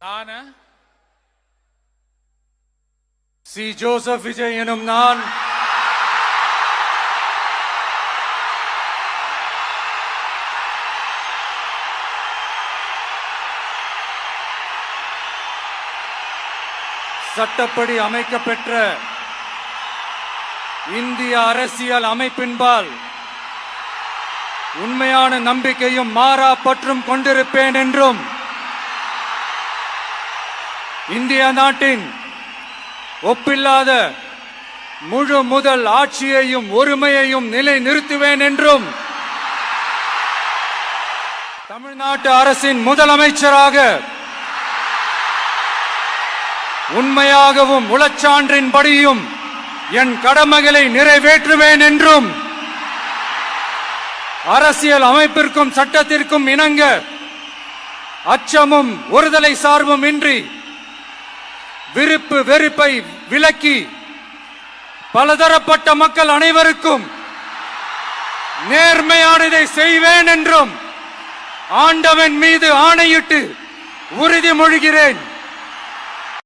நான் C. Joseph Vijay எனும் நான் சட்டப்படி அமைக்கப்பெற்ற இந்திய அரசியல் அமைப்பின்பால் உண்மையான நம்பிக்கையும் மாறா பற்றும் கொண்டிருப்பேன் என்றும் இந்திய நாட்டின் ஒப்பில்லாத முழு முதல் ஆட்சியையும் ஒருமையையும் நிலை நிறுத்துவேன் என்றும் தமிழ்நாட்டு அரசின் முதலமைச்சராக உண்மையாகவும் உளச்சான்றின்படியும் என் கடமைகளை நிறைவேற்றுவேன் என்றும் அரசியல் அமைப்பிற்கும் சட்டத்திற்கும் இணங்க அச்சமும் ஒருதலை சார்பும் இன்றி விருப்பு வெறுப்பை விலக்கி பலதரப்பட்ட மக்கள் அனைவருக்கும் நேர்மையானதை செய்வேன் என்றும் ஆண்டவன் மீது ஆணையிட்டு உறுதிமொழிகிறேன்.